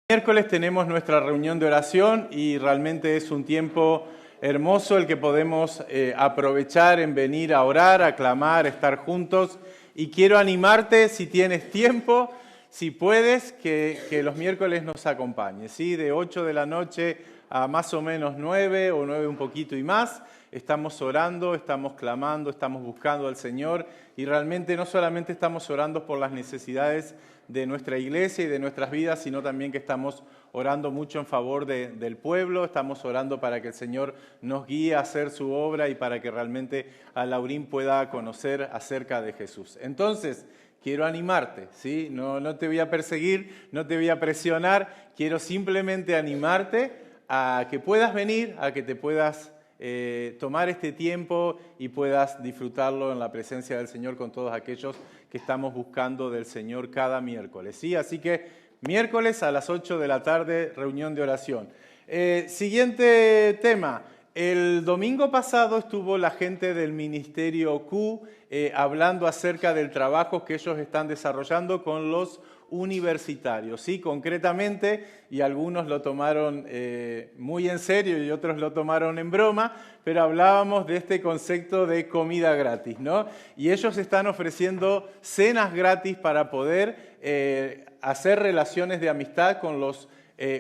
Miércoles tenemos nuestra reunión de oración y realmente es un tiempo hermoso el que podemos aprovechar en venir a orar, a clamar, a estar juntos. Y quiero animarte, si tienes tiempo, si puedes, que los miércoles nos acompañes, ¿sí? De 8 de la noche a más o menos 9 o 9 un poquito y más. Estamos orando, estamos clamando, estamos buscando al Señor y realmente no solamente estamos orando por las necesidades de nuestra iglesia y de nuestras vidas, sino también que estamos orando mucho en favor del pueblo, estamos orando para que el Señor nos guíe a hacer su obra y para que realmente a Laurín pueda conocer acerca de Jesús. Entonces, quiero animarte, ¿sí? No te voy a perseguir, no te voy a presionar, quiero simplemente animarte a que puedas venir, a que te puedas tomar este tiempo y puedas disfrutarlo en la presencia del Señor con todos aquellos que estamos buscando del Señor cada miércoles, ¿sí? Así que miércoles a las 8 de la tarde, reunión de oración. Siguiente tema. El domingo pasado estuvo la gente del Ministerio Q hablando acerca del trabajo que ellos están desarrollando con los universitarios, ¿sí? Concretamente, y algunos lo tomaron muy en serio y otros lo tomaron en broma, pero hablábamos de este concepto de comida gratis, ¿no? Y ellos están ofreciendo cenas gratis para poder hacer relaciones de amistad con los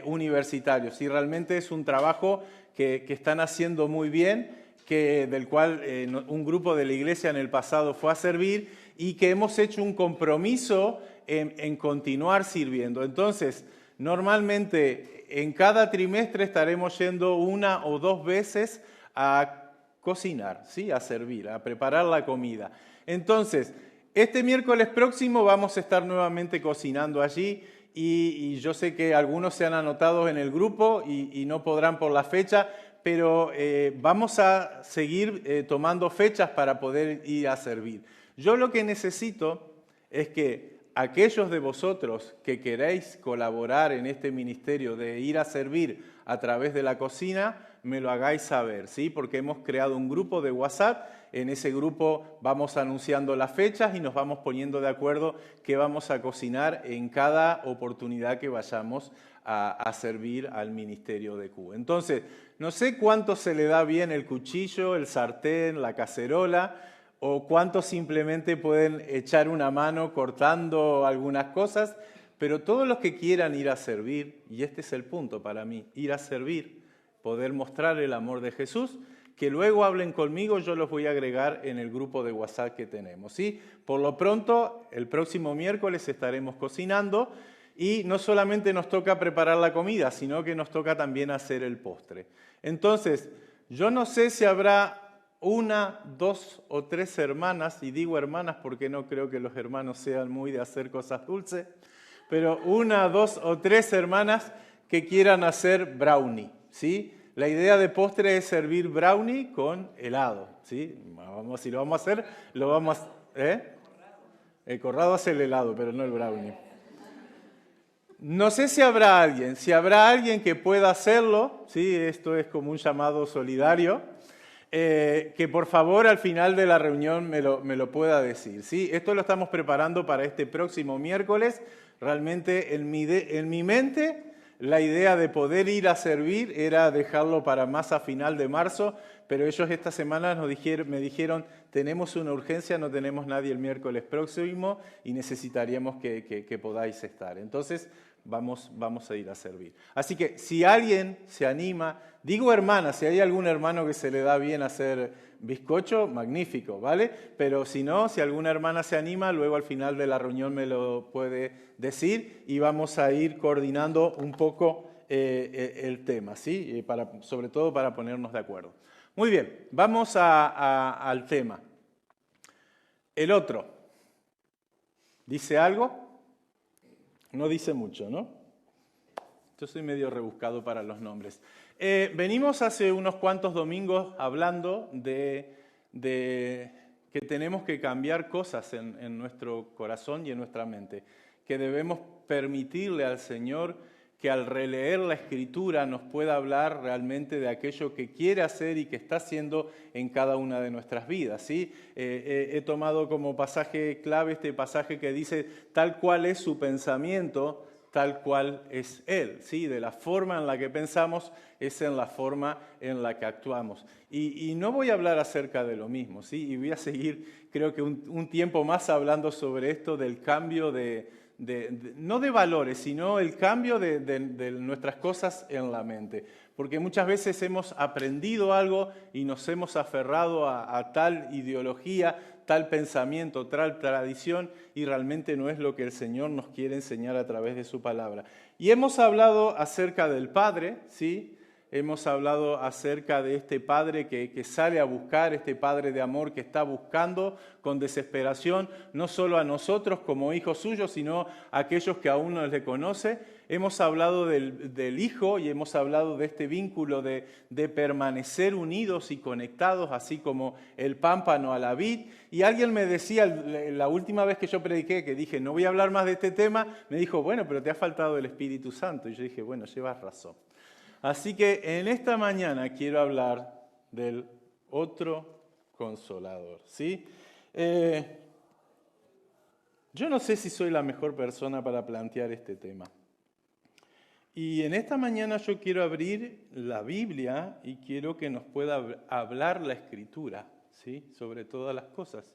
universitarios. Y realmente es un trabajo que están haciendo muy bien, del cual un grupo de la iglesia en el pasado fue a servir y que hemos hecho un compromiso en continuar sirviendo. Entonces, normalmente en cada trimestre estaremos yendo 1 o 2 veces a cocinar, ¿sí? A servir, a preparar la comida. Entonces, este miércoles próximo vamos a estar nuevamente cocinando allí y yo sé que algunos se han anotado en el grupo y no podrán por la fecha, pero vamos a seguir tomando fechas para poder ir a servir. Yo lo que necesito es que aquellos de vosotros que queréis colaborar en este ministerio de ir a servir a través de la cocina, me lo hagáis saber, ¿sí? Porque hemos creado un grupo de WhatsApp, en ese grupo vamos anunciando las fechas y nos vamos poniendo de acuerdo qué vamos a cocinar en cada oportunidad que vayamos a servir al ministerio de Q. Entonces, no sé cuánto se le da bien el cuchillo, el sartén, la cacerola, o cuántos simplemente pueden echar una mano cortando algunas cosas, pero todos los que quieran ir a servir, y este es el punto para mí, ir a servir, poder mostrar el amor de Jesús, que luego hablen conmigo, yo los voy a agregar en el grupo de WhatsApp que tenemos, ¿sí? Por lo pronto, el próximo miércoles estaremos cocinando y no solamente nos toca preparar la comida, sino que nos toca también hacer el postre. Entonces, yo no sé si habrá 1, 2 o 3 hermanas, y digo hermanas porque no creo que los hermanos sean muy de hacer cosas dulces, pero 1, 2 o 3 hermanas que quieran hacer brownie, ¿sí? La idea de postre es servir brownie con helado, ¿sí? Si lo vamos a hacer, lo vamos a... El Corrado hace el helado, pero no el brownie. No sé si habrá alguien que pueda hacerlo, ¿sí? Esto es como un llamado solidario, que por favor al final de la reunión me lo pueda decir, ¿sí? Esto lo estamos preparando para este próximo miércoles. Realmente en mi mente la idea de poder ir a servir era dejarlo para más a final de marzo, pero ellos esta semana me dijeron, tenemos una urgencia, no tenemos nadie el miércoles próximo y necesitaríamos que podáis estar. Entonces vamos a ir a servir. Así que si alguien se anima, digo hermana, si hay algún hermano que se le da bien hacer bizcocho, magnífico, ¿vale? Pero si no, si alguna hermana se anima, luego al final de la reunión me lo puede decir y vamos a ir coordinando un poco el tema, ¿sí? Sobre todo para ponernos de acuerdo. Muy bien, vamos al tema. El otro. ¿Dice algo? No dice mucho, ¿no? Yo soy medio rebuscado para los nombres. Venimos hace unos cuantos domingos hablando de que tenemos que cambiar cosas en nuestro corazón y en nuestra mente, que debemos permitirle al Señor que al releer la Escritura nos pueda hablar realmente de aquello que quiere hacer y que está haciendo en cada una de nuestras vidas, ¿sí? He tomado como pasaje clave este pasaje que dice, tal cual es su pensamiento, tal cual es Él, ¿sí? De la forma en la que pensamos es en la forma en la que actuamos. Y no voy a hablar acerca de lo mismo, ¿sí? Y voy a seguir, creo que un tiempo más hablando sobre esto del cambio no de valores, sino el cambio de nuestras cosas en la mente. Porque muchas veces hemos aprendido algo y nos hemos aferrado a tal ideología, tal pensamiento, tal tradición, y realmente no es lo que el Señor nos quiere enseñar a través de su palabra. Y hemos hablado acerca del Padre, ¿sí? Hemos hablado acerca de este Padre que sale a buscar, este Padre de amor que está buscando con desesperación, no solo a nosotros como hijos suyos, sino a aquellos que aún no le conocen. Hemos hablado del Hijo y hemos hablado de este vínculo de permanecer unidos y conectados, así como el pámpano a la vid. Y alguien me decía, la última vez que yo prediqué, que dije, no voy a hablar más de este tema, me dijo, bueno, pero te ha faltado el Espíritu Santo. Y yo dije, bueno, llevas razón. Así que en esta mañana quiero hablar del otro consolador, ¿sí? Yo no sé si soy la mejor persona para plantear este tema. Y en esta mañana yo quiero abrir la Biblia y quiero que nos pueda hablar la Escritura, ¿sí? Sobre todas las cosas.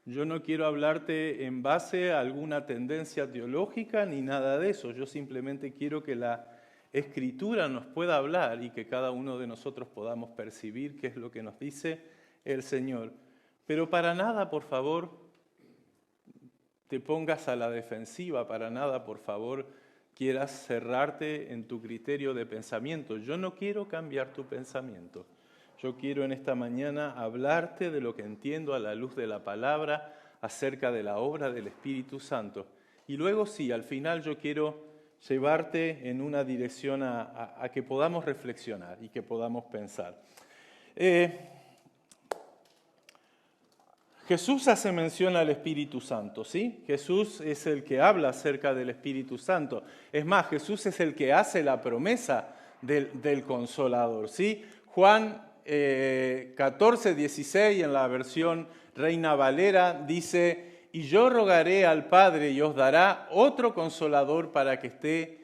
Yo no quiero hablarte en base a alguna tendencia teológica ni nada de eso. Yo simplemente quiero que la Escritura nos pueda hablar y que cada uno de nosotros podamos percibir qué es lo que nos dice el Señor. Pero para nada, por favor, te pongas a la defensiva, para nada, por favor, quieras cerrarte en tu criterio de pensamiento. Yo no quiero cambiar tu pensamiento. Yo quiero en esta mañana hablarte de lo que entiendo a la luz de la palabra acerca de la obra del Espíritu Santo. Y luego sí, al final yo quiero llevarte en una dirección a que podamos reflexionar y que podamos pensar. Jesús hace mención al Espíritu Santo, ¿sí? Jesús es el que habla acerca del Espíritu Santo. Es más, Jesús es el que hace la promesa del Consolador, ¿sí? Juan 14, 16, en la versión Reina Valera, dice: y yo rogaré al Padre y os dará otro Consolador para que esté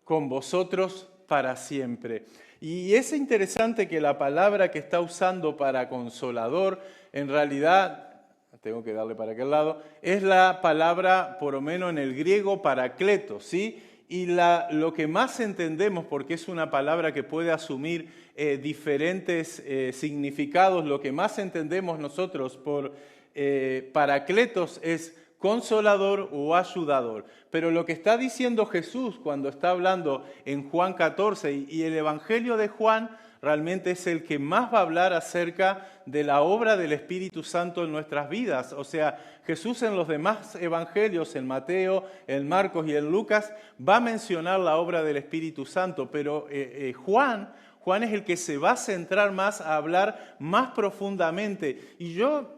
con vosotros para siempre. Y es interesante que la palabra que está usando para consolador, en realidad, tengo que darle para aquel lado, es la palabra, por lo menos en el griego, paracleto, ¿sí? Y lo que más entendemos, porque es una palabra que puede asumir diferentes significados, lo que más entendemos nosotros por paracletos es consolador o ayudador. Pero lo que está diciendo Jesús cuando está hablando en Juan 14 y el Evangelio de Juan realmente es el que más va a hablar acerca de la obra del Espíritu Santo en nuestras vidas. O sea, Jesús en los demás evangelios, en Mateo, en Marcos y en Lucas, va a mencionar la obra del Espíritu Santo, pero Juan es el que se va a centrar más a hablar más profundamente. Y yo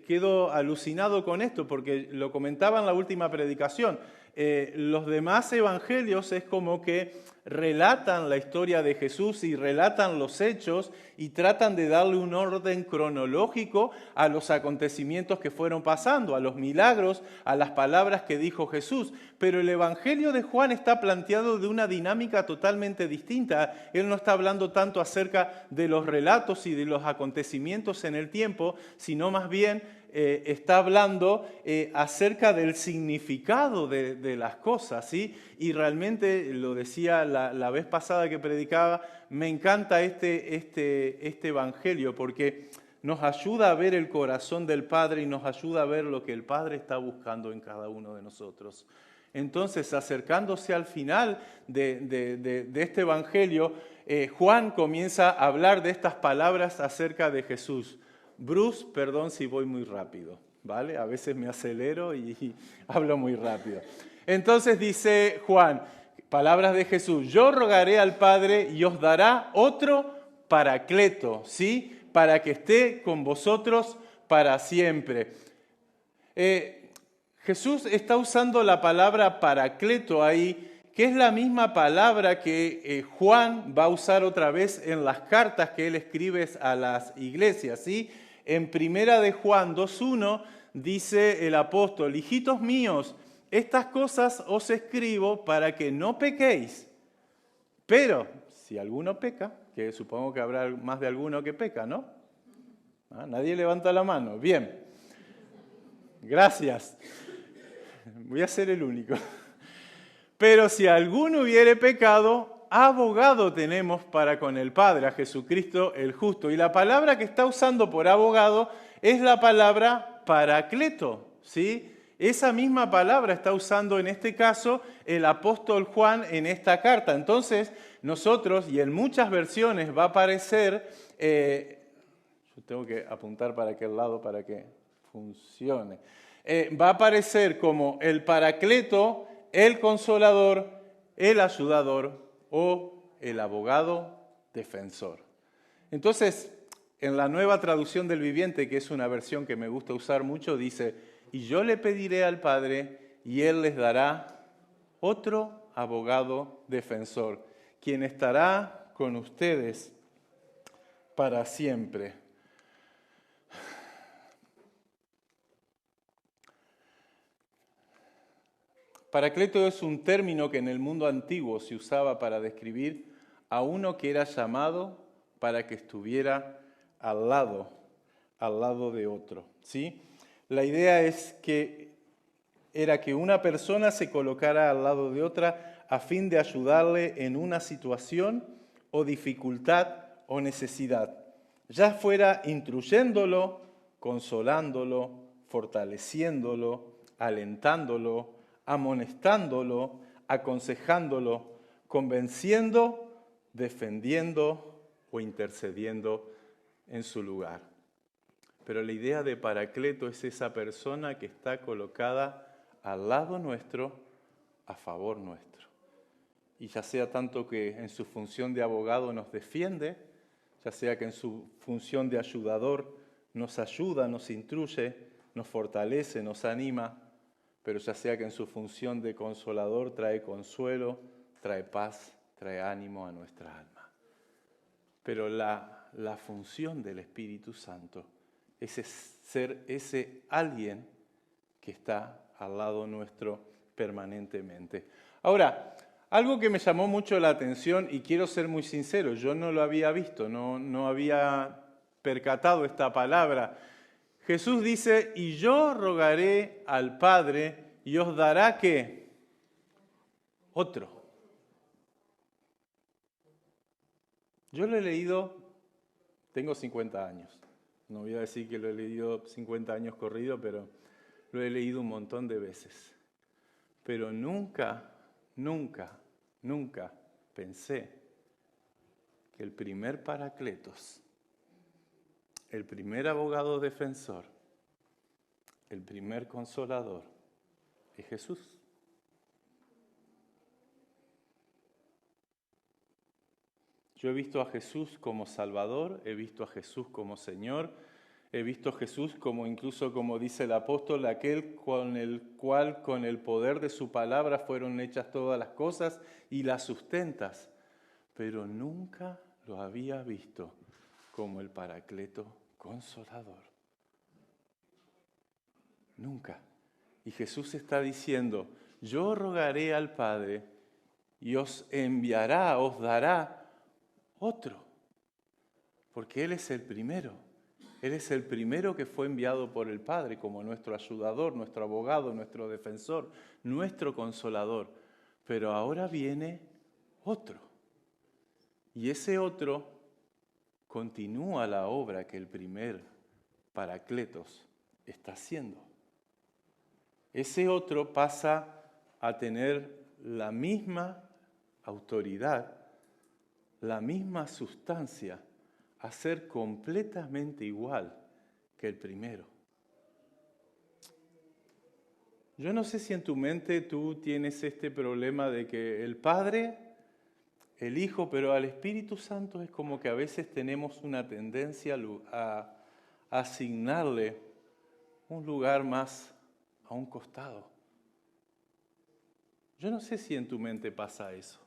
quedo alucinado con esto porque lo comentaba en la última predicación. Los demás evangelios es como que relatan la historia de Jesús y relatan los hechos y tratan de darle un orden cronológico a los acontecimientos que fueron pasando, a los milagros, a las palabras que dijo Jesús. Pero el Evangelio de Juan está planteado de una dinámica totalmente distinta. Él no está hablando tanto acerca de los relatos y de los acontecimientos en el tiempo, sino más bien está hablando acerca del significado de las cosas, ¿sí? Y realmente, lo decía la vez pasada que predicaba, me encanta este evangelio porque nos ayuda a ver el corazón del Padre y nos ayuda a ver lo que el Padre está buscando en cada uno de nosotros. Entonces, acercándose al final de este evangelio, Juan comienza a hablar de estas palabras acerca de Jesús. Bruce, perdón si voy muy rápido, ¿vale? A veces me acelero y hablo muy rápido. Entonces dice Juan, palabras de Jesús: yo rogaré al Padre y os dará otro paracleto, ¿sí? Para que esté con vosotros para siempre. Jesús está usando la palabra paracleto ahí, que es la misma palabra que Juan va a usar otra vez en las cartas que él escribe a las iglesias, ¿sí? En primera de Juan 2.1 dice el apóstol: hijitos míos, estas cosas os escribo para que no pequéis. Pero si alguno peca, que supongo que habrá más de alguno que peca, ¿no? Nadie levanta la mano. Bien. Gracias. Voy a ser el único. Pero si alguno hubiere pecado, abogado tenemos para con el Padre, a Jesucristo el justo. Y la palabra que está usando por abogado es la palabra paracleto, ¿sí? Esa misma palabra está usando en este caso el apóstol Juan en esta carta. Entonces, nosotros, y en muchas versiones va a aparecer, yo tengo que apuntar para aquel lado para que funcione, va a aparecer como el paracleto, el consolador, el ayudador o el abogado defensor. Entonces, en la Nueva Traducción del Viviente, que es una versión que me gusta usar mucho, dice: y yo le pediré al Padre y Él les dará otro abogado defensor, quien estará con ustedes para siempre. Paracleto es un término que en el mundo antiguo se usaba para describir a uno que era llamado para que estuviera al lado de otro, ¿sí? La idea es que era que una persona se colocara al lado de otra a fin de ayudarle en una situación o dificultad o necesidad, ya fuera instruyéndolo, consolándolo, fortaleciéndolo, alentándolo, amonestándolo, aconsejándolo, convenciendo, defendiendo o intercediendo en su lugar. Pero la idea de paracleto es esa persona que está colocada al lado nuestro, a favor nuestro. Y ya sea tanto que en su función de abogado nos defiende, ya sea que en su función de ayudador nos ayuda, nos instruye, nos fortalece, nos anima, pero ya sea que en su función de consolador trae consuelo, trae paz, trae ánimo a nuestra alma. Pero la función del Espíritu Santo es ser ese alguien que está al lado nuestro permanentemente. Ahora, algo que me llamó mucho la atención, y quiero ser muy sincero, yo no lo había visto, no había percatado esta palabra. Jesús dice: y yo rogaré al Padre y os dará ¿qué? Otro. Yo lo he leído, tengo 50 años. No voy a decir que lo he leído 50 años corrido, pero lo he leído un montón de veces. Pero nunca pensé que el primer paracletos, el primer abogado defensor, el primer consolador es Jesús. Yo he visto a Jesús como Salvador, he visto a Jesús como Señor, he visto a Jesús como, incluso como dice el apóstol, aquel con el cual con el poder de su palabra fueron hechas todas las cosas y las sustentas, pero nunca lo había visto como el Paracleto Consolador. Nunca. Y Jesús está diciendo: yo rogaré al Padre y os enviará, os dará otro, porque Él es el primero. Él es el primero que fue enviado por el Padre como nuestro ayudador, nuestro abogado, nuestro defensor, nuestro consolador. Pero ahora viene otro. Y ese otro continúa la obra que el primer Paracletos está haciendo. Ese otro pasa a tener la misma autoridad, la misma sustancia, a ser completamente igual que el primero. Yo no sé si en tu mente tú tienes este problema de que el Padre, el Hijo, pero al Espíritu Santo es como que a veces tenemos una tendencia a asignarle un lugar más a un costado. Yo no sé si en tu mente pasa eso,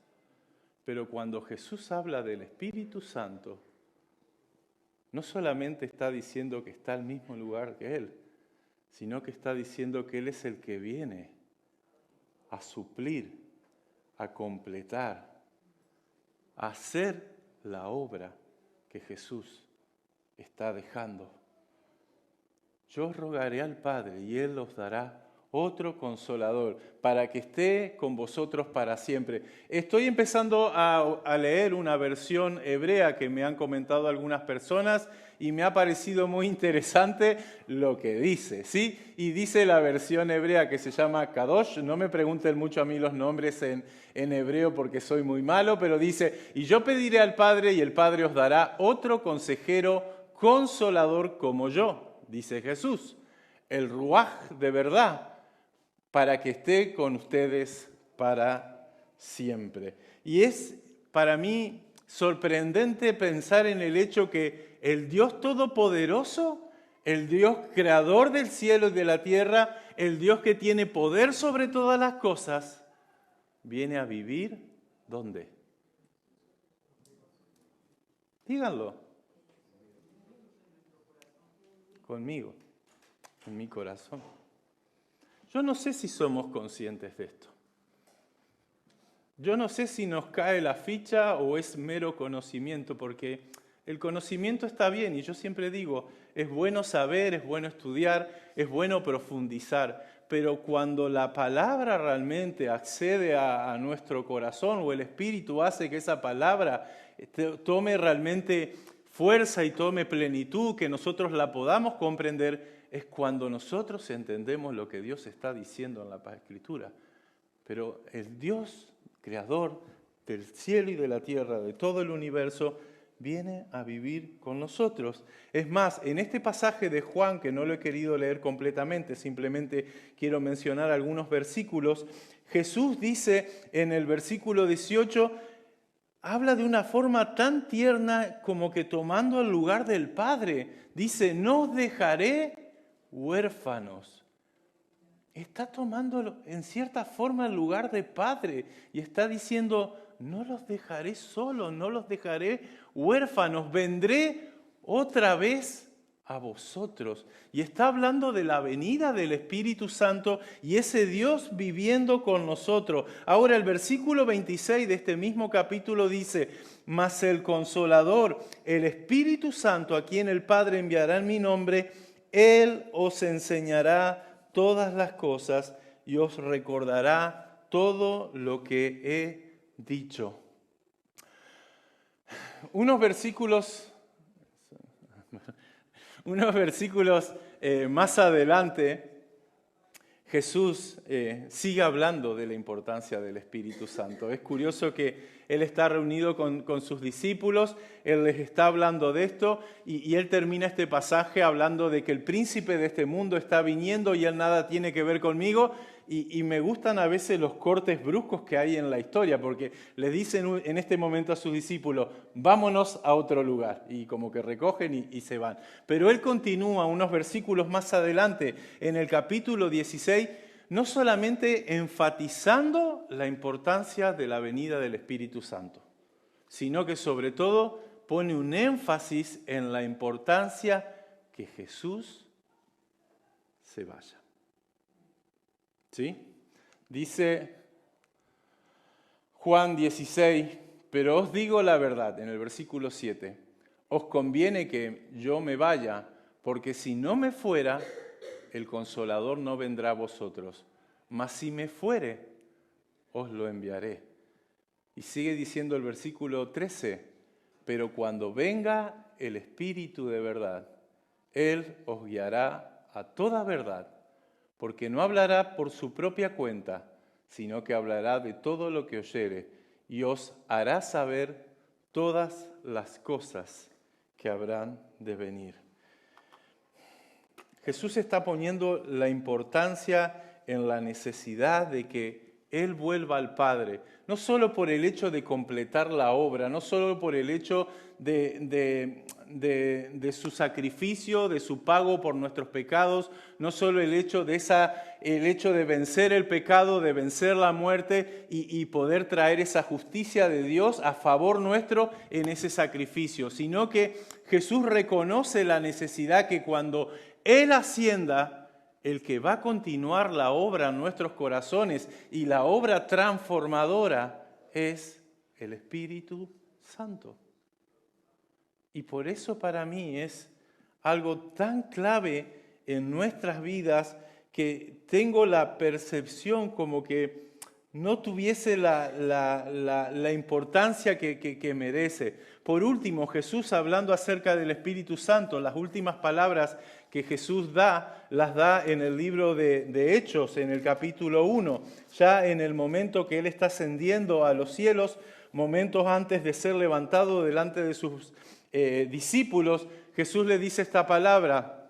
pero cuando Jesús habla del Espíritu Santo, no solamente está diciendo que está al mismo lugar que Él, sino que está diciendo que Él es el que viene a suplir, a completar, a hacer la obra que Jesús está dejando. Yo rogaré al Padre y Él os dará otro consolador para que esté con vosotros para siempre. Estoy empezando a leer una versión hebrea que me han comentado algunas personas y me ha parecido muy interesante lo que dice, ¿sí? Y dice la versión hebrea que se llama Kadosh. No me pregunten mucho a mí los nombres en hebreo porque soy muy malo, pero dice: y yo pediré al Padre y el Padre os dará otro consejero consolador como yo, dice Jesús, el Ruaj de verdad, para que esté con ustedes para siempre. Y es para mí sorprendente pensar en el hecho que el Dios Todopoderoso, el Dios creador del cielo y de la tierra, el Dios que tiene poder sobre todas las cosas, viene a vivir, ¿dónde? Díganlo. Conmigo, en mi corazón. Yo no sé si somos conscientes de esto. Yo no sé si nos cae la ficha o es mero conocimiento, porque el conocimiento está bien y yo siempre digo, es bueno saber, es bueno estudiar, es bueno profundizar, pero cuando la palabra realmente accede a nuestro corazón o el Espíritu hace que esa palabra tome realmente fuerza y tome plenitud, que nosotros la podamos comprender, es cuando nosotros entendemos lo que Dios está diciendo en la Escritura. Pero el Dios creador del cielo y de la tierra, de todo el universo, viene a vivir con nosotros. Es más, en este pasaje de Juan, que no lo he querido leer completamente, simplemente quiero mencionar algunos versículos, Jesús dice en el versículo 18, habla de una forma tan tierna como que tomando el lugar del Padre. Dice, no os dejaré huérfanos. Está tomando en cierta forma el lugar de Padre y está diciendo, no los dejaré solos, no los dejaré huérfanos, vendré otra vez a vosotros. Y está hablando de la venida del Espíritu Santo y ese Dios viviendo con nosotros. Ahora el versículo 26 de este mismo capítulo dice, mas el Consolador, el Espíritu Santo, a quien el Padre enviará en mi nombre, Él os enseñará todas las cosas y os recordará todo lo que he dicho. Unos versículos más adelante, Jesús sigue hablando de la importancia del Espíritu Santo. Es curioso que Él está reunido con sus discípulos, Él les está hablando de esto y Él termina este pasaje hablando de que el príncipe de este mundo está viniendo y Él nada tiene que ver conmigo. Y me gustan a veces los cortes bruscos que hay en la historia, porque les dicen en este momento a sus discípulos, vámonos a otro lugar, y como que recogen y se van. Pero Él continúa unos versículos más adelante, en el capítulo 16, no solamente enfatizando la importancia de la venida del Espíritu Santo, sino que sobre todo pone un énfasis en la importancia que Jesús se vaya. ¿Sí? Dice Juan 16, pero os digo la verdad, en el versículo 7, os conviene que yo me vaya, porque si no me fuera, el Consolador no vendrá a vosotros, mas si me fuere, os lo enviaré. Y sigue diciendo el versículo 13, pero cuando venga el Espíritu de verdad, Él os guiará a toda verdad, porque no hablará por su propia cuenta, sino que hablará de todo lo que oyere, y os hará saber todas las cosas que habrán de venir. Jesús está poniendo la importancia en la necesidad de que Él vuelva al Padre, no solo por el hecho de completar la obra, no solo por el hecho de su sacrificio, de su pago por nuestros pecados, no solo el hecho de vencer el pecado, de vencer la muerte y poder traer esa justicia de Dios a favor nuestro en ese sacrificio, sino que Jesús reconoce la necesidad que cuando Él ascienda, el que va a continuar la obra en nuestros corazones y la obra transformadora es el Espíritu Santo. Y por eso para mí es algo tan clave en nuestras vidas que tengo la percepción como que no tuviese la importancia que merece. Por último, Jesús hablando acerca del Espíritu Santo, las últimas palabras que Jesús las da en el libro de Hechos, en el capítulo 1, ya en el momento que Él está ascendiendo a los cielos, momentos antes de ser levantado delante de sus discípulos, Jesús le dice esta palabra.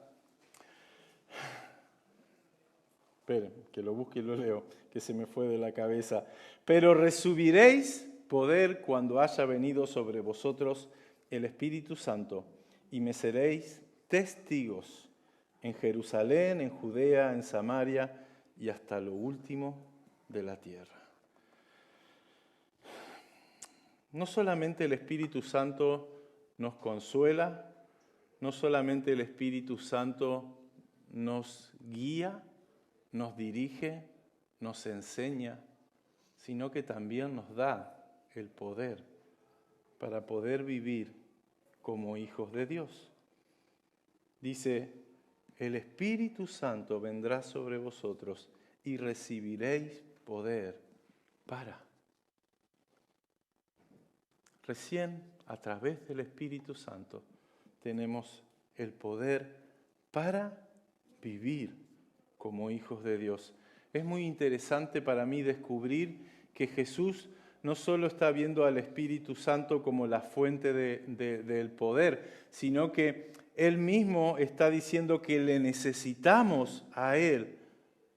Esperen, que lo busque y lo leo, que se me fue de la cabeza. Pero recibiréis poder cuando haya venido sobre vosotros el Espíritu Santo, y me seréis testigos en Jerusalén, en Judea, en Samaria y hasta lo último de la tierra. No solamente el Espíritu Santo nos consuela, no solamente el Espíritu Santo nos guía, nos dirige, nos enseña, sino que también nos da el poder para poder vivir como hijos de Dios. Dice, el Espíritu Santo vendrá sobre vosotros y recibiréis poder para. Recién a través del Espíritu Santo tenemos el poder para vivir como hijos de Dios. Es muy interesante para mí descubrir que Jesús no solo está viendo al Espíritu Santo como la fuente del poder, sino que Él mismo está diciendo que le necesitamos a Él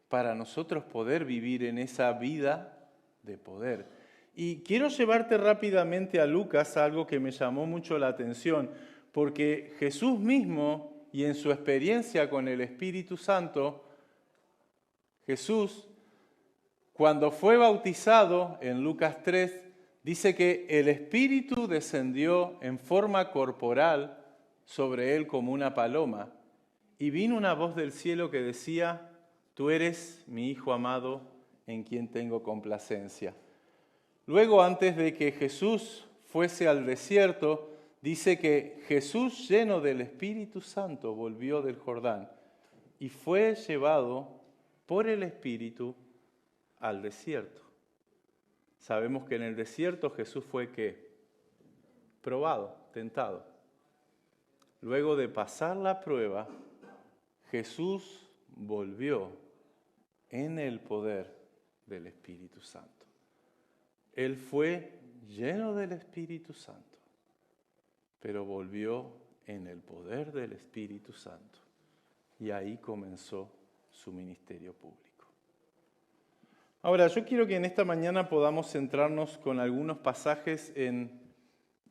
para nosotros poder vivir en esa vida de poder. Y quiero llevarte rápidamente a Lucas, algo que me llamó mucho la atención, porque Jesús mismo y en su experiencia con el Espíritu Santo, Jesús, cuando fue bautizado en Lucas 3, dice que el Espíritu descendió en forma corporal sobre él como una paloma, y vino una voz del cielo que decía, tú eres mi Hijo amado en quien tengo complacencia. Luego, antes de que Jesús fuese al desierto, dice que Jesús, lleno del Espíritu Santo, volvió del Jordán y fue llevado por el Espíritu al desierto. Sabemos que en el desierto Jesús fue ¿qué? Probado, tentado. Luego de pasar la prueba, Jesús volvió en el poder del Espíritu Santo. Él fue lleno del Espíritu Santo, pero volvió en el poder del Espíritu Santo. Y ahí comenzó su ministerio público. Ahora, yo quiero que en esta mañana podamos centrarnos con algunos pasajes en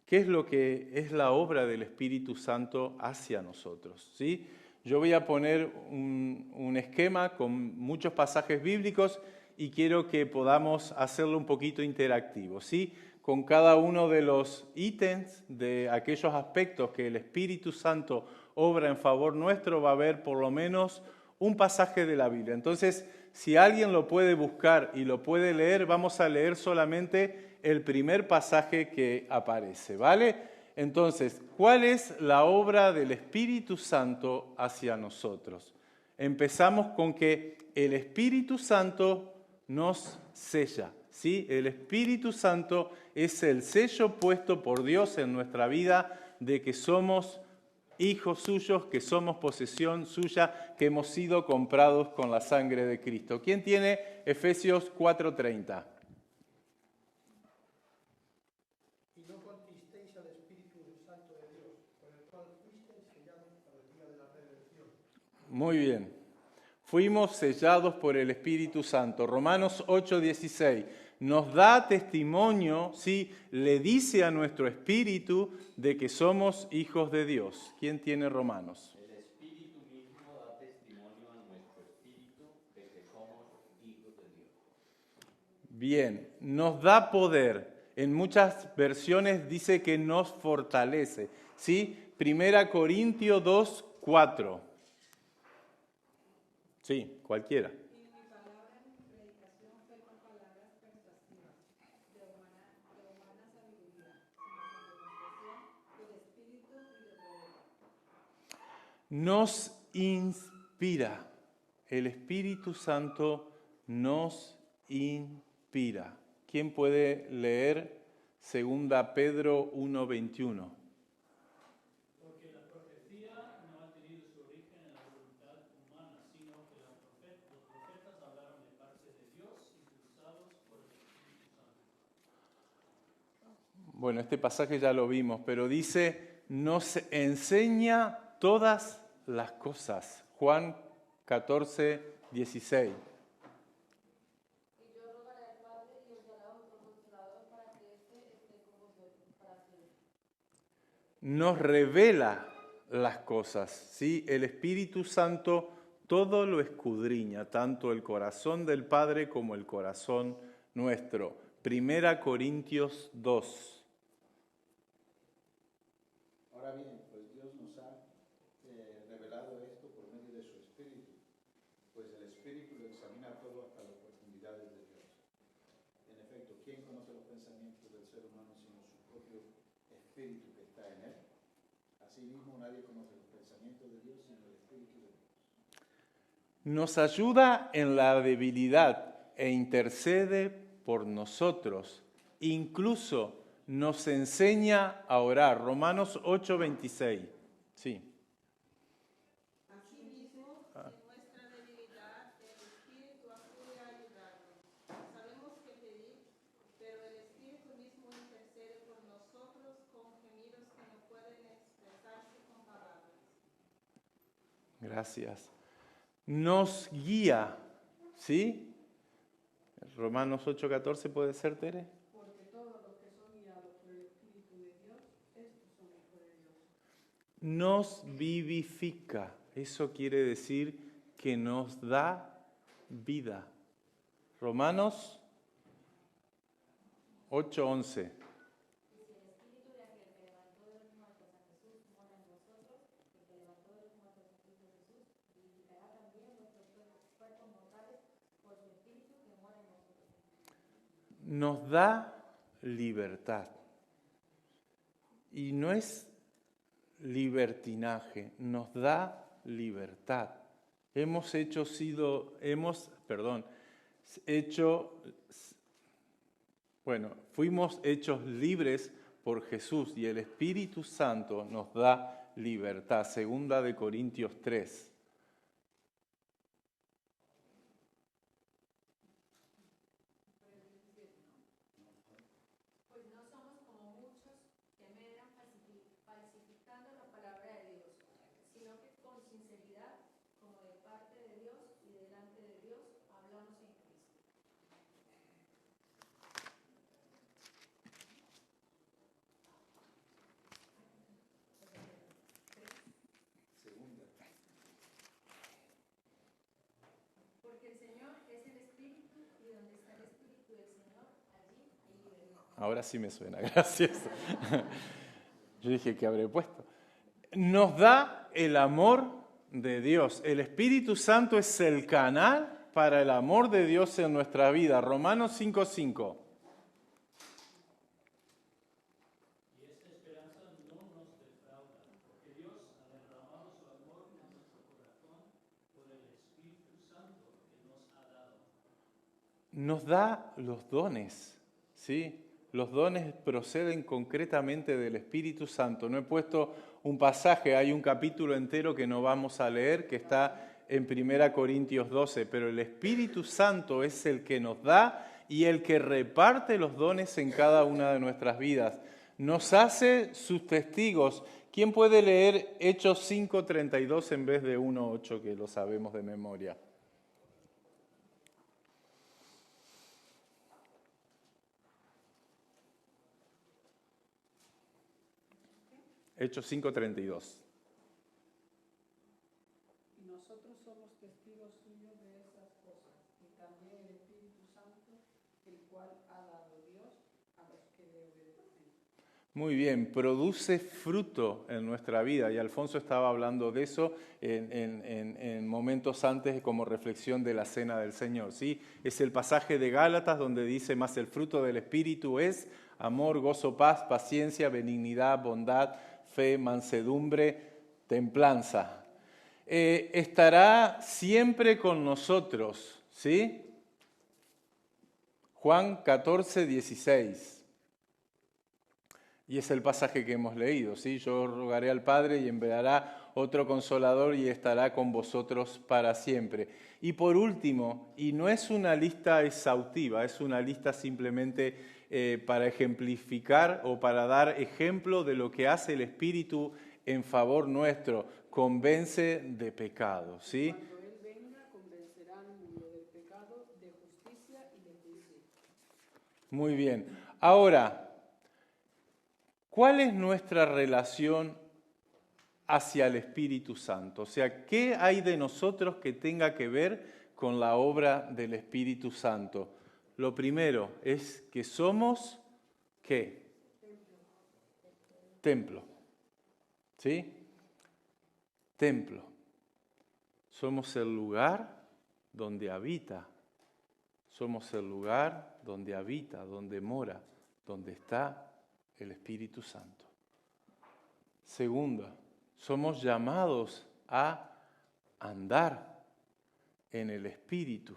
qué es lo que es la obra del Espíritu Santo hacia nosotros, ¿sí? Yo voy a poner un esquema con muchos pasajes bíblicos y quiero que podamos hacerlo un poquito interactivo, ¿sí? Con cada uno de los ítems, de aquellos aspectos que el Espíritu Santo obra en favor nuestro, va a haber por lo menos un pasaje de la Biblia. Entonces, si alguien lo puede buscar y lo puede leer, vamos a leer solamente el primer pasaje que aparece, ¿vale? Entonces, ¿cuál es la obra del Espíritu Santo hacia nosotros? Empezamos con que el Espíritu Santo nos sella, ¿sí? El Espíritu Santo es el sello puesto por Dios en nuestra vida de que somos hijos suyos, que somos posesión suya, que hemos sido comprados con la sangre de Cristo. ¿Quién tiene Efesios 4:30? Y no contristeis al Espíritu Santo de Dios, por el cual fuisteis sellados para el día de la redención. Muy bien. Fuimos sellados por el Espíritu Santo. Romanos 8:16 nos da testimonio, ¿sí? Le dice a nuestro espíritu de que somos hijos de Dios. ¿Quién tiene Romanos? El Espíritu mismo da testimonio a nuestro espíritu de que somos hijos de Dios. Bien, nos da poder. En muchas versiones dice que nos fortalece, ¿sí? 1 Corintios 2:4. Sí, cualquiera. Y mi palabra en mi predicación fue con palabras persuasivas, de humana sabiduría, sino con demostración del Espíritu y de poder. Nos inspira. El Espíritu Santo nos inspira. ¿Quién puede leer 2 Pedro 1:21? Porque la profecía no ha tenido su origen en la voluntad humana, sino que los profetas hablaron de parte de Dios, impulsados por el Espíritu Santo. Bueno, este pasaje ya lo vimos, pero dice, nos enseña todas las cosas. Juan 14:16. Y yo rogaré al Padre y os dará otro consolador para que éste esté con vosotros para siempre. Nos revela las cosas, ¿sí? El Espíritu Santo todo lo escudriña, tanto el corazón del Padre como el corazón nuestro. 1 Corintios 2. Ahora bien, pues Dios nos ha revelado esto por medio de su Espíritu, pues el Espíritu lo examina todo hasta las profundidades de Dios. En efecto, ¿quién conoce los pensamientos del ser humano sino su propio Espíritu que está en él? Asimismo, nadie conoce los pensamientos de Dios sino el Espíritu de Dios. Nos ayuda en la debilidad e intercede por nosotros. Incluso nos enseña a orar. Romanos 8:26. Sí. Asimismo, en nuestra debilidad, el Espíritu acude a ayudarnos. Sabemos que pedir, pero el Espíritu mismo intercede por nosotros con gemidos que no pueden expresarse con palabras. Gracias. Nos guía, ¿sí? Romanos 8:14 puede ser, Tere. Porque todos los que son guiados por el Espíritu de Dios, estos son hijos de Dios. Nos vivifica. Eso quiere decir que nos da vida. Romanos 8:11. Nos da libertad. Y no es libertinaje, nos da libertad. Fuimos hechos libres por Jesús y el Espíritu Santo nos da libertad. 2 Corintios 3. Pues no somos como muchos que medran falsificando la palabra de Dios, sino que con sinceridad, como de parte de Dios y delante de Dios, hablamos en Cristo. Porque el Señor es el Espíritu y donde está el Espíritu del Señor, allí hay libertad. Ahora sí me suena, gracias. Yo dije que habré puesto. Nos da el amor de Dios. El Espíritu Santo es el canal para el amor de Dios en nuestra vida. Romanos 5:5. Y esta esperanza no nos defrauda, porque Dios ha derramado su amor en nuestro corazón por el Espíritu Santo que nos ha dado. Nos da los dones, ¿sí? Los dones proceden concretamente del Espíritu Santo. No he puesto un pasaje, hay un capítulo entero que no vamos a leer, que está en 1 Corintios 12, pero el Espíritu Santo es el que nos da y el que reparte los dones en cada una de nuestras vidas. Nos hace sus testigos. ¿Quién puede leer Hechos 5:32 en vez de 1:8, que lo sabemos de memoria? Hechos 5:32. Y nosotros somos testigos suyos de esas cosas, y también el Espíritu Santo, el cual ha dado Dios a los que le obedecen. Muy bien, produce fruto en nuestra vida, y Alfonso estaba hablando de eso en momentos antes como reflexión de la Cena del Señor, ¿sí? Es el pasaje de Gálatas donde dice, más el fruto del Espíritu es amor, gozo, paz, paciencia, benignidad, bondad, fe, mansedumbre, templanza. Estará siempre con nosotros, ¿sí? Juan 14, 16. Y es el pasaje que hemos leído, ¿sí? Yo rogaré al Padre y enviará otro Consolador y estará con vosotros para siempre. Y por último, y no es una lista exhaustiva, es una lista simplemente para ejemplificar o para dar ejemplo de lo que hace el Espíritu en favor nuestro, convence de pecado, ¿sí? Cuando Él venga, convencerá al mundo del pecado, de justicia y de juicio. Muy bien. Ahora, ¿cuál es nuestra relación hacia el Espíritu Santo? O sea, ¿qué hay de nosotros que tenga que ver con la obra del Espíritu Santo? Lo primero es que somos, ¿qué? Templo. ¿Sí? Templo. Somos el lugar donde habita. Somos el lugar donde habita, donde mora, donde está el Espíritu Santo. Segunda, somos llamados a andar en el Espíritu.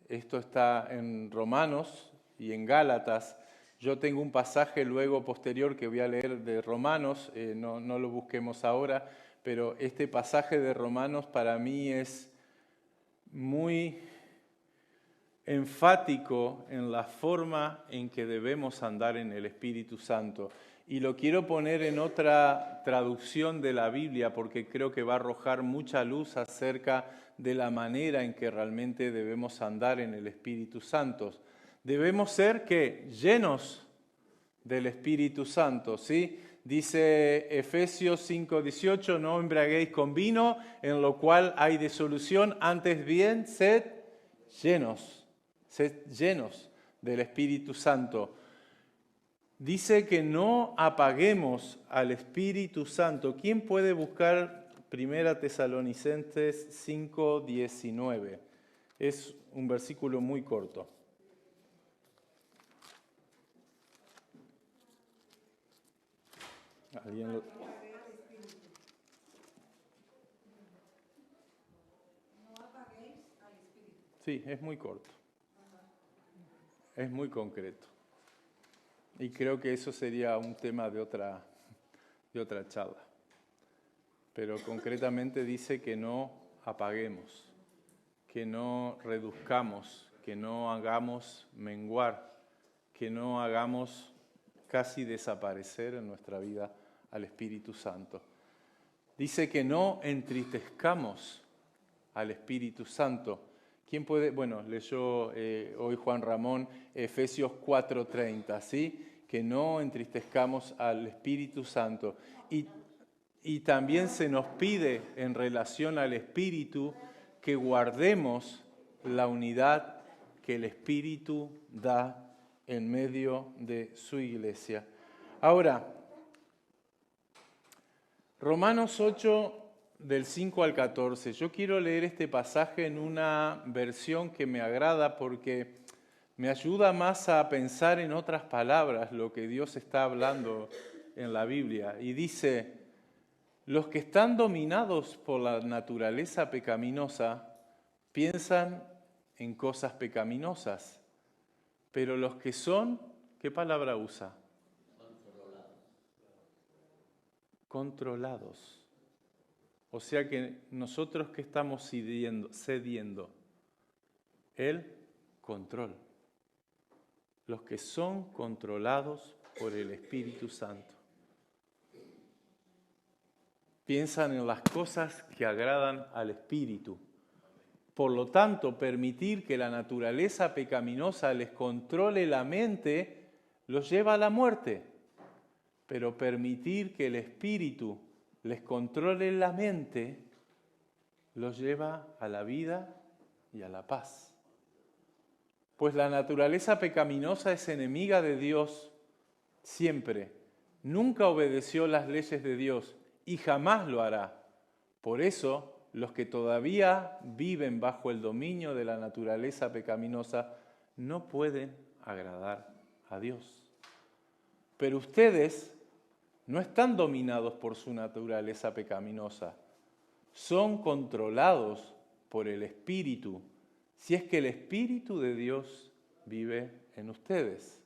Esto está en Romanos y en Gálatas. Yo tengo un pasaje luego posterior que voy a leer de Romanos, no lo busquemos ahora, pero este pasaje de Romanos para mí es muy enfático en la forma en que debemos andar en el Espíritu Santo. Y lo quiero poner en otra traducción de la Biblia porque creo que va a arrojar mucha luz acerca de la manera en que realmente debemos andar en el Espíritu Santo. Debemos ser que llenos del Espíritu Santo, ¿sí? Dice Efesios 5:18, no embriaguéis con vino, en lo cual hay disolución, antes bien sed llenos del Espíritu Santo. Dice que no apaguemos al Espíritu Santo. ¿Quién puede buscar 1 Tesalonicenses 5:19? Es un versículo muy corto. ¿Alguien lo... Sí, es muy corto. Es muy concreto. Y creo que eso sería un tema de otra charla. Pero concretamente dice que no apaguemos, que no reduzcamos, que no hagamos menguar, que no hagamos casi desaparecer en nuestra vida al Espíritu Santo. Dice que no entristezcamos al Espíritu Santo. ¿Quién puede? Bueno, leyó hoy Juan Ramón Efesios 4:30, ¿sí? Que no entristezcamos al Espíritu Santo. Y también se nos pide en relación al Espíritu que guardemos la unidad que el Espíritu da en medio de su iglesia. Ahora, Romanos 8, del 5 al 14. Yo quiero leer este pasaje en una versión que me agrada porque me ayuda más a pensar en otras palabras lo que Dios está hablando en la Biblia. Y dice, los que están dominados por la naturaleza pecaminosa piensan en cosas pecaminosas, pero los que son, ¿qué palabra usa? Controlados. O sea que nosotros que estamos cediendo el control. Los que son controlados por el Espíritu Santo. Piensan en las cosas que agradan al Espíritu. Por lo tanto, permitir que la naturaleza pecaminosa les controle la mente los lleva a la muerte. Pero permitir que el Espíritu les controle la mente, los lleva a la vida y a la paz. Pues la naturaleza pecaminosa es enemiga de Dios siempre. Nunca obedeció las leyes de Dios y jamás lo hará. Por eso, los que todavía viven bajo el dominio de la naturaleza pecaminosa no pueden agradar a Dios. Pero ustedes no están dominados por su naturaleza pecaminosa, son controlados por el Espíritu, si es que el Espíritu de Dios vive en ustedes.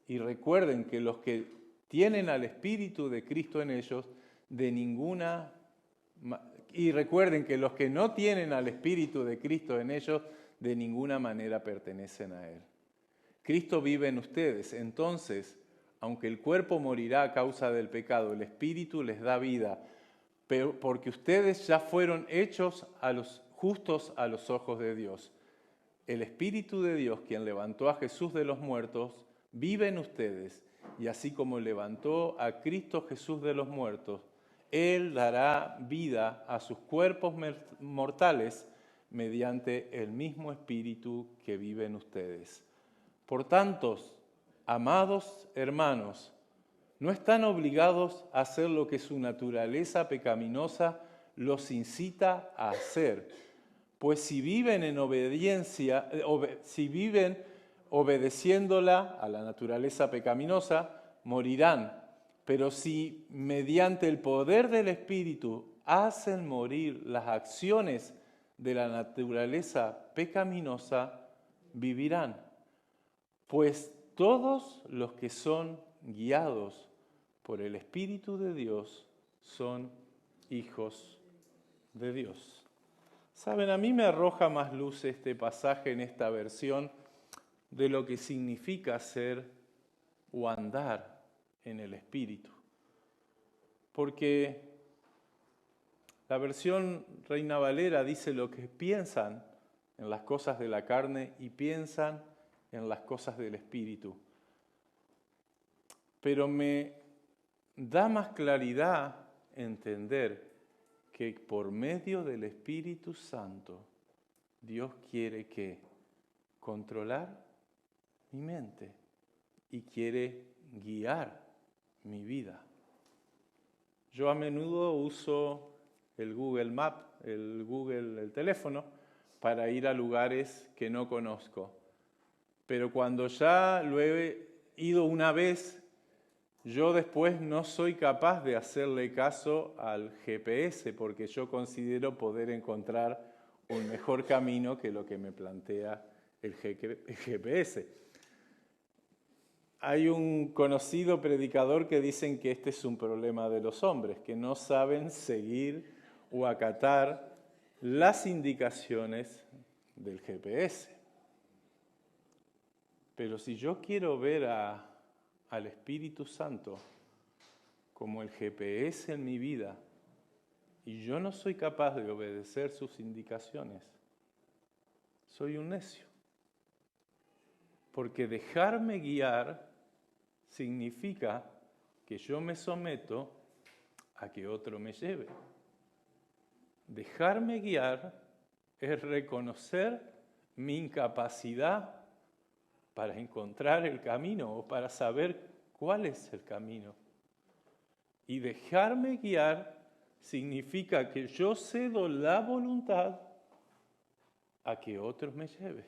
Y recuerden que los que tienen al Espíritu de Cristo en ellos, recuerden que los que no tienen al Espíritu de Cristo en ellos, de ninguna manera pertenecen a Él. Cristo vive en ustedes, entonces, aunque el cuerpo morirá a causa del pecado, el Espíritu les da vida, porque ustedes ya fueron hechos justos a los ojos de Dios. El Espíritu de Dios, quien levantó a Jesús de los muertos, vive en ustedes, y así como levantó a Cristo Jesús de los muertos, Él dará vida a sus cuerpos mortales mediante el mismo Espíritu que vive en ustedes. Por tanto, amados hermanos, no están obligados a hacer lo que su naturaleza pecaminosa los incita a hacer, pues si viven en obediencia, si viven obedeciéndola a la naturaleza pecaminosa, morirán. Pero si mediante el poder del Espíritu hacen morir las acciones de la naturaleza pecaminosa, vivirán. Pues todos los que son guiados por el Espíritu de Dios son hijos de Dios. Saben, a mí me arroja más luz este pasaje en esta versión de lo que significa ser o andar en el Espíritu. Porque la versión Reina Valera dice lo que piensan en las cosas de la carne y piensan en las cosas del Espíritu. Pero me da más claridad entender que por medio del Espíritu Santo Dios quiere que controlar mi mente y quiere guiar mi vida. Yo a menudo uso el Google Maps, el teléfono, para ir a lugares que no conozco. Pero cuando ya lo he ido una vez, yo después no soy capaz de hacerle caso al GPS porque yo considero poder encontrar un mejor camino que lo que me plantea el GPS. Hay un conocido predicador que dicen que este es un problema de los hombres, que no saben seguir o acatar las indicaciones del GPS. Pero si yo quiero ver al Espíritu Santo como el GPS en mi vida y yo no soy capaz de obedecer sus indicaciones, soy un necio. Porque dejarme guiar significa que yo me someto a que otro me lleve. Dejarme guiar es reconocer mi incapacidad para encontrar el camino o para saber cuál es el camino. Y dejarme guiar significa que yo cedo la voluntad a que otros me lleven.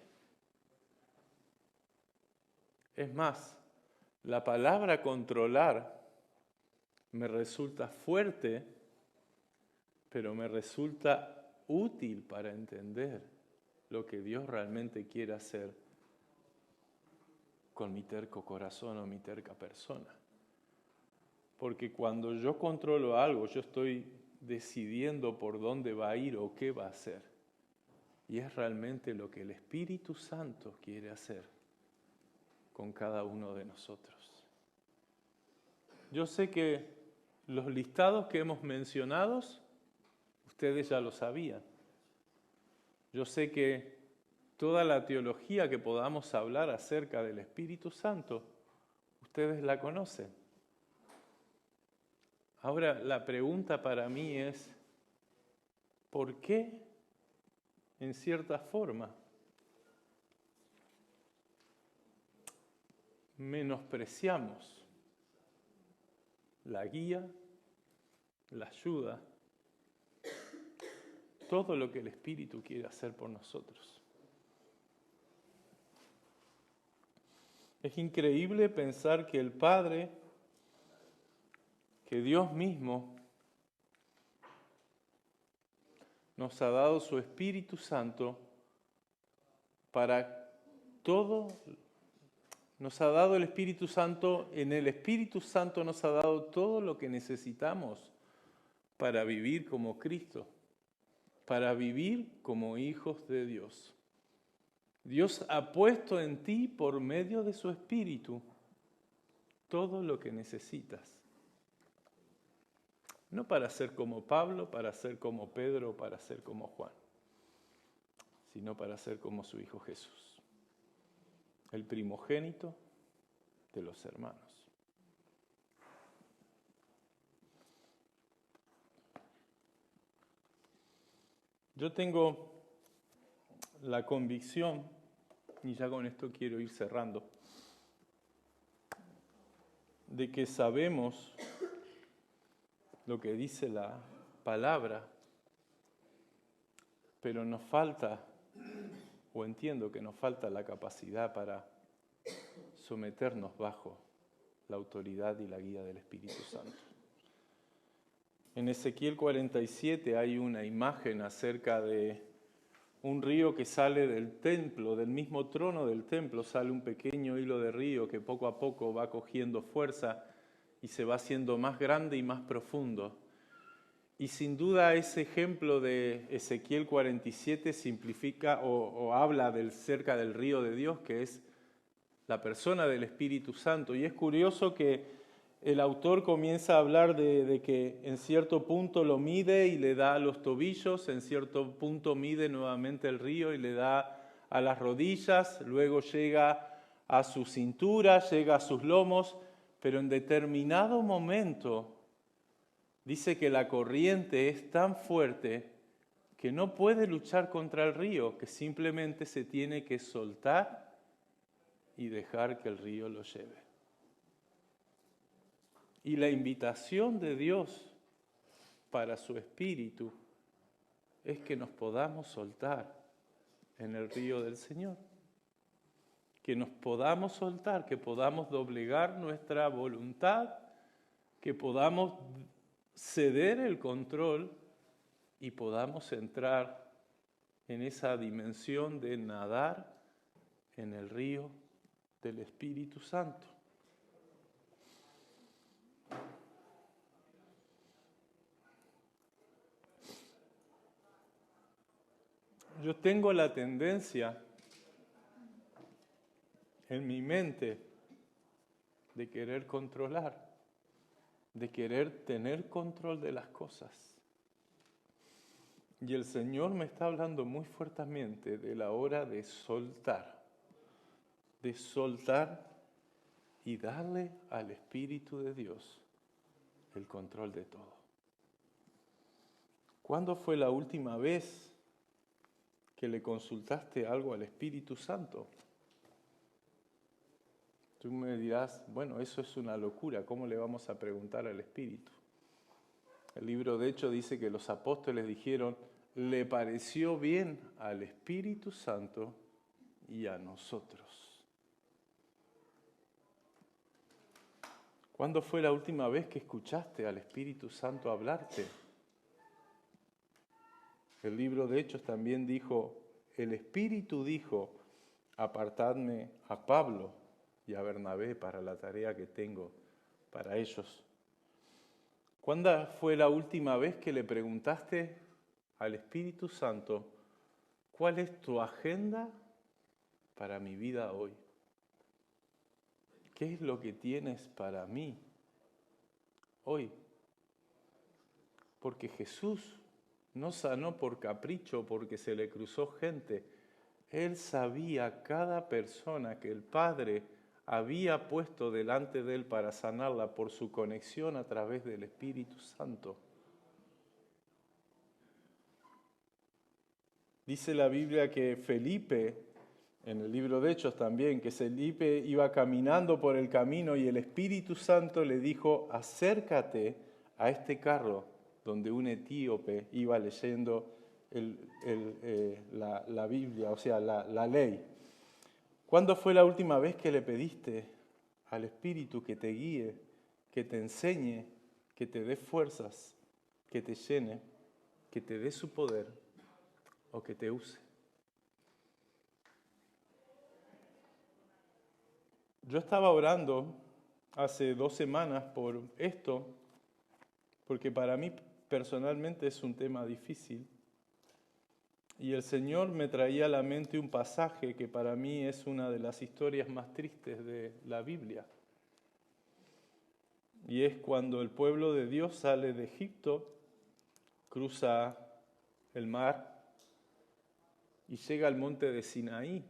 Es más, la palabra controlar me resulta fuerte, pero me resulta útil para entender lo que Dios realmente quiere hacer con mi terco corazón o mi terca persona. Porque cuando yo controlo algo, yo estoy decidiendo por dónde va a ir o qué va a hacer. Y es realmente lo que el Espíritu Santo quiere hacer con cada uno de nosotros. Yo sé que los listados que hemos mencionado, ustedes ya lo sabían. Yo sé que toda la teología que podamos hablar acerca del Espíritu Santo, ustedes la conocen. Ahora, la pregunta para mí es, ¿por qué, en cierta forma, menospreciamos la guía, la ayuda, todo lo que el Espíritu quiere hacer por nosotros. Es increíble pensar que el Padre, que Dios mismo, nos ha dado su Espíritu Santo para todo. Nos ha dado el Espíritu Santo, en el Espíritu Santo nos ha dado todo lo que necesitamos para vivir como Cristo, para vivir como hijos de Dios. Dios ha puesto en ti, por medio de su Espíritu, todo lo que necesitas. No para ser como Pablo, para ser como Pedro, para ser como Juan, sino para ser como su Hijo Jesús, el primogénito de los hermanos. Yo tengo la convicción, y ya con esto quiero ir cerrando, de que sabemos lo que dice la palabra, pero nos falta, o entiendo que nos falta la capacidad para someternos bajo la autoridad y la guía del Espíritu Santo. En Ezequiel 47 hay una imagen acerca de un río que sale del templo, del mismo trono del templo, sale un pequeño hilo de río que poco a poco va cogiendo fuerza y se va haciendo más grande y más profundo. Y sin duda ese ejemplo de Ezequiel 47 simplifica o habla cerca del río de Dios, que es la persona del Espíritu Santo. Y es curioso que el autor comienza a hablar de que en cierto punto lo mide y le da a los tobillos, en cierto punto mide nuevamente el río y le da a las rodillas, luego llega a su cintura, llega a sus lomos, pero en determinado momento dice que la corriente es tan fuerte que no puede luchar contra el río, que simplemente se tiene que soltar y dejar que el río lo lleve. Y la invitación de Dios para su Espíritu es que nos podamos soltar en el río del Señor. Que nos podamos soltar, que podamos doblegar nuestra voluntad, que podamos ceder el control y podamos entrar en esa dimensión de nadar en el río del Espíritu Santo. Yo tengo la tendencia en mi mente de querer controlar, de querer tener control de las cosas. Y el Señor me está hablando muy fuertemente de la hora de soltar y darle al Espíritu de Dios el control de todo. ¿Cuándo fue la última vez que le consultaste algo al Espíritu Santo? Tú me dirás, bueno, eso es una locura, ¿cómo le vamos a preguntar al Espíritu? El libro de Hechos dice que los apóstoles dijeron, le pareció bien al Espíritu Santo y a nosotros. ¿Cuándo fue la última vez que escuchaste al Espíritu Santo hablarte? El libro de Hechos también dijo, el Espíritu dijo, apartadme a Pablo y a Bernabé para la tarea que tengo para ellos. ¿Cuándo fue la última vez que le preguntaste al Espíritu Santo, cuál es tu agenda para mi vida hoy? ¿Qué es lo que tienes para mí hoy? Porque Jesús no sanó por capricho, porque se le cruzó gente. Él sabía cada persona que el Padre había puesto delante de él para sanarla por su conexión a través del Espíritu Santo. Dice la Biblia que Felipe en el libro de Hechos también, que Felipe iba caminando por el camino y el Espíritu Santo le dijo, acércate a este carro donde un etíope iba leyendo la Biblia, o sea, la ley. ¿Cuándo fue la última vez que le pediste al Espíritu que te guíe, que te enseñe, que te dé fuerzas, que te llene, que te dé su poder o que te use? Yo estaba orando hace 2 semanas por esto, porque para mí personalmente es un tema difícil. Y el Señor me traía a la mente un pasaje que para mí es una de las historias más tristes de la Biblia. Y es cuando el pueblo de Dios sale de Egipto, cruza el mar y llega al monte de Sinaí.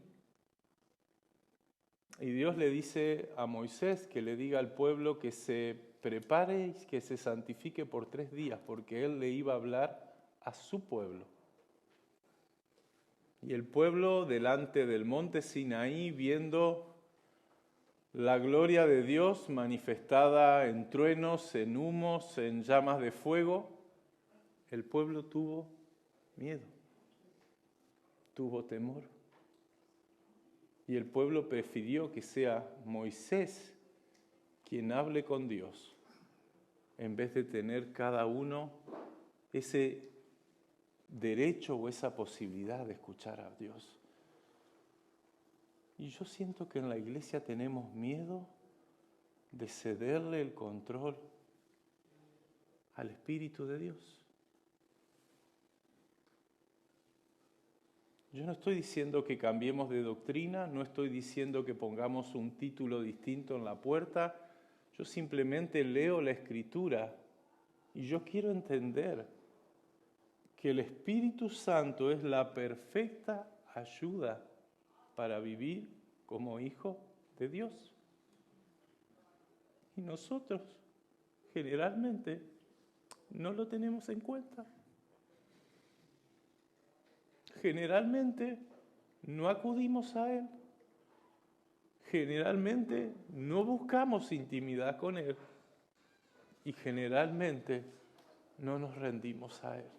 Y Dios le dice a Moisés que le diga al pueblo que se prepare y que se santifique por 3 días, porque Él le iba a hablar a su pueblo. Y el pueblo delante del monte Sinaí, viendo la gloria de Dios manifestada en truenos, en humos, en llamas de fuego, el pueblo tuvo miedo, tuvo temor. Y el pueblo prefirió que sea Moisés quien hable con Dios, en vez de tener cada uno ese derecho o esa posibilidad de escuchar a Dios. Y yo siento que en la iglesia tenemos miedo de cederle el control al Espíritu de Dios. Yo no estoy diciendo que cambiemos de doctrina, no estoy diciendo que pongamos un título distinto en la puerta, yo simplemente leo la Escritura y yo quiero entender que el Espíritu Santo es la perfecta ayuda para vivir como hijo de Dios. Y nosotros generalmente no lo tenemos en cuenta. Generalmente no acudimos a Él. Generalmente no buscamos intimidad con Él. Y generalmente no nos rendimos a Él.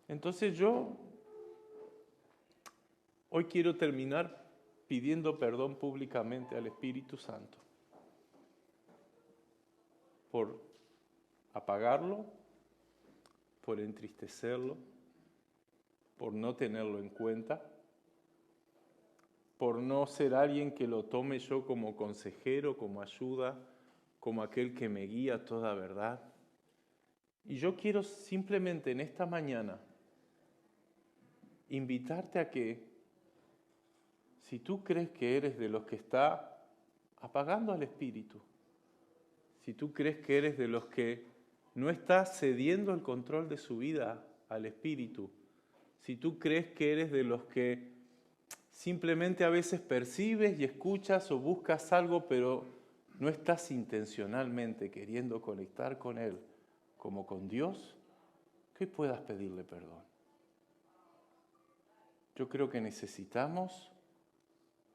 Entonces yo hoy quiero terminar pidiendo perdón públicamente al Espíritu Santo por apagarlo, por entristecerlo, por no tenerlo en cuenta, por no ser alguien que lo tome yo como consejero, como ayuda, como aquel que me guía a toda verdad. Y yo quiero simplemente en esta mañana invitarte a que, si tú crees que eres de los que está apagando al Espíritu, si tú crees que eres de los que no está cediendo el control de su vida al Espíritu, si tú crees que eres de los que simplemente a veces percibes y escuchas o buscas algo, pero no estás intencionalmente queriendo conectar con Él como con Dios, que puedas pedirle perdón. Yo creo que necesitamos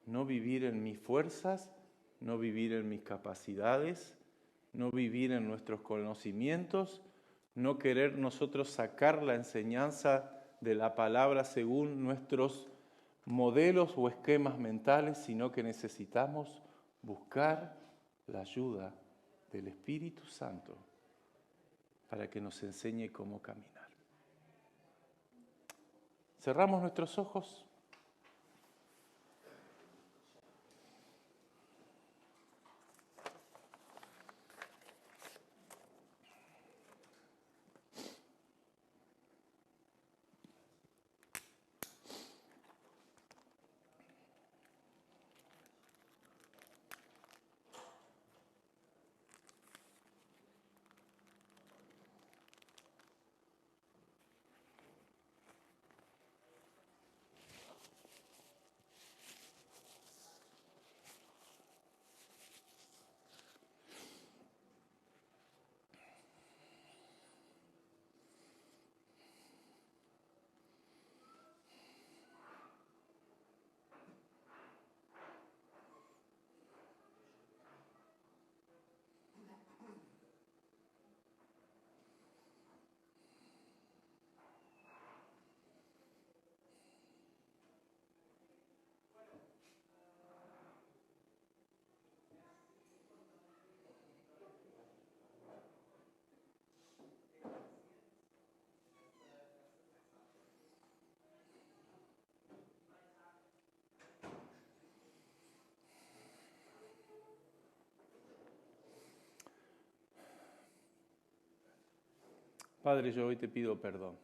no vivir en mis fuerzas, no vivir en mis capacidades, no vivir en nuestros conocimientos, no querer nosotros sacar la enseñanza de la palabra según nuestros modelos o esquemas mentales, sino que necesitamos buscar la ayuda del Espíritu Santo para que nos enseñe cómo caminar. Cerramos nuestros ojos. Padre, yo hoy te pido perdón.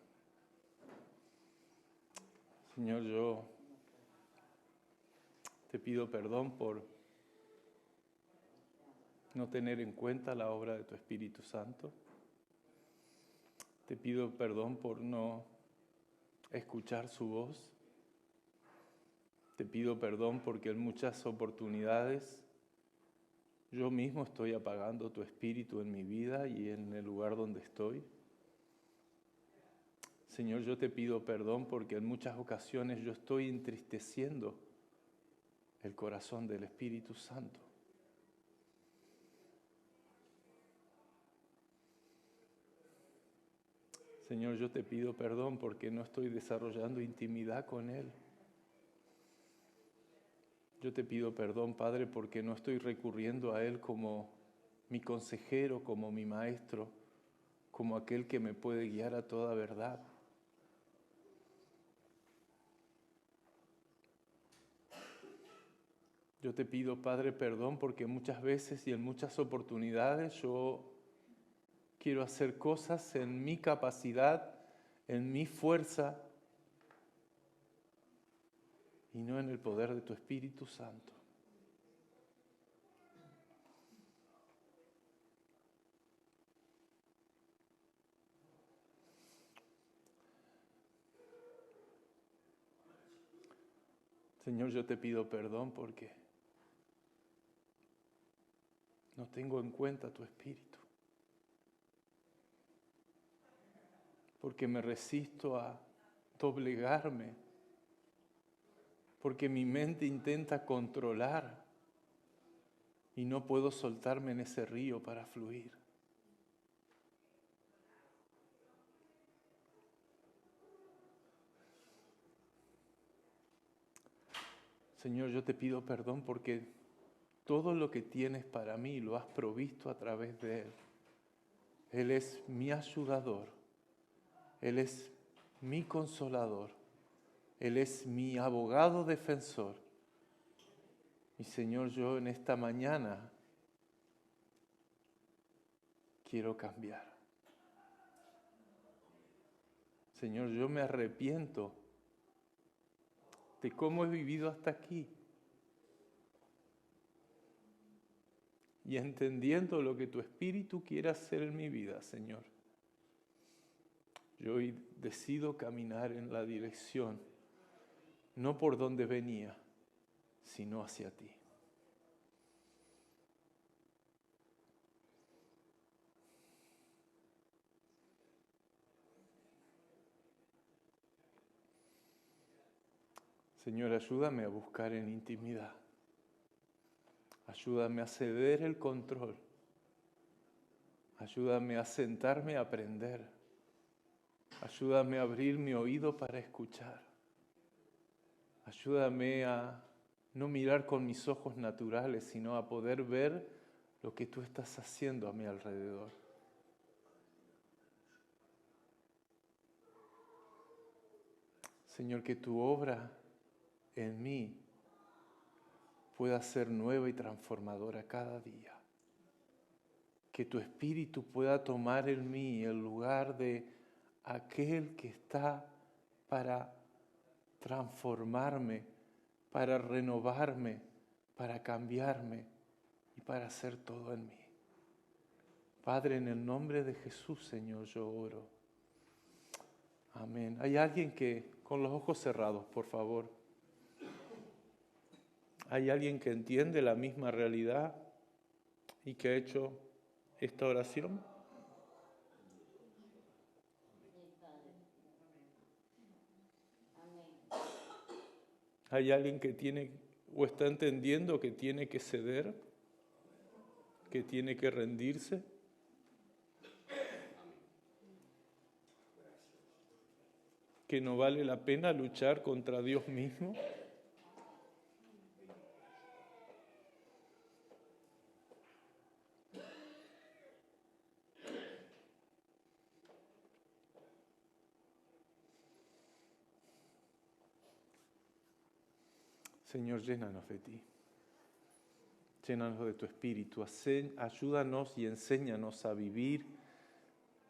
Señor, yo te pido perdón por no tener en cuenta la obra de tu Espíritu Santo. Te pido perdón por no escuchar su voz. Te pido perdón porque en muchas oportunidades yo mismo estoy apagando tu Espíritu en mi vida y en el lugar donde estoy. Señor, yo te pido perdón porque en muchas ocasiones yo estoy entristeciendo el corazón del Espíritu Santo. Señor, yo te pido perdón porque no estoy desarrollando intimidad con Él. Yo te pido perdón, Padre, porque no estoy recurriendo a Él como mi consejero, como mi maestro, como aquel que me puede guiar a toda verdad. Yo te pido, Padre, perdón porque muchas veces y en muchas oportunidades yo quiero hacer cosas en mi capacidad, en mi fuerza y no en el poder de tu Espíritu Santo. Señor, yo te pido perdón porque no tengo en cuenta tu Espíritu. Porque me resisto a doblegarme. Porque mi mente intenta controlar y no puedo soltarme en ese río para fluir. Señor, yo te pido perdón porque todo lo que tienes para mí lo has provisto a través de Él. Él es mi ayudador. Él es mi consolador. Él es mi abogado defensor. Y Señor, yo en esta mañana quiero cambiar. Señor, yo me arrepiento de cómo he vivido hasta aquí. Y entendiendo lo que tu Espíritu quiere hacer en mi vida, Señor, yo hoy decido caminar en la dirección, no por donde venía, sino hacia ti. Señor, ayúdame a buscar en intimidad. Ayúdame a ceder el control. Ayúdame a sentarme a aprender. Ayúdame a abrir mi oído para escuchar. Ayúdame a no mirar con mis ojos naturales, sino a poder ver lo que tú estás haciendo a mi alrededor. Señor, que tu obra en mí pueda ser nueva y transformadora cada día. Que tu Espíritu pueda tomar en mí el lugar de aquel que está para transformarme, para renovarme, para cambiarme y para hacer todo en mí. Padre, en el nombre de Jesús, Señor, yo oro. Amén. ¿Hay alguien que, con los ojos cerrados, por favor? ¿Hay alguien que entiende la misma realidad y que ha hecho esta oración? ¿Hay alguien que tiene o está entendiendo que tiene que ceder, que tiene que rendirse? ¿Que no vale la pena luchar contra Dios mismo? Señor, llénanos de ti. Llénanos de tu Espíritu. Ayúdanos y enséñanos a vivir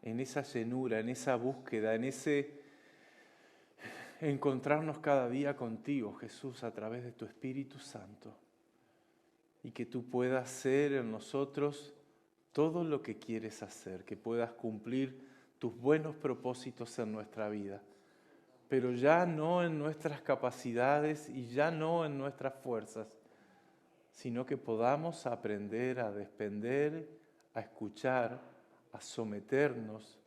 en esa llenura, en esa búsqueda, en ese encontrarnos cada día contigo, Jesús, a través de tu Espíritu Santo. Y que tú puedas ser en nosotros todo lo que quieres hacer, que puedas cumplir tus buenos propósitos en nuestra vida, pero ya no en nuestras capacidades y ya no en nuestras fuerzas, sino que podamos aprender a depender, a escuchar, a someternos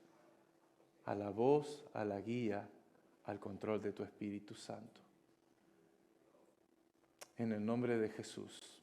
a la voz, a la guía, al control de tu Espíritu Santo. En el nombre de Jesús.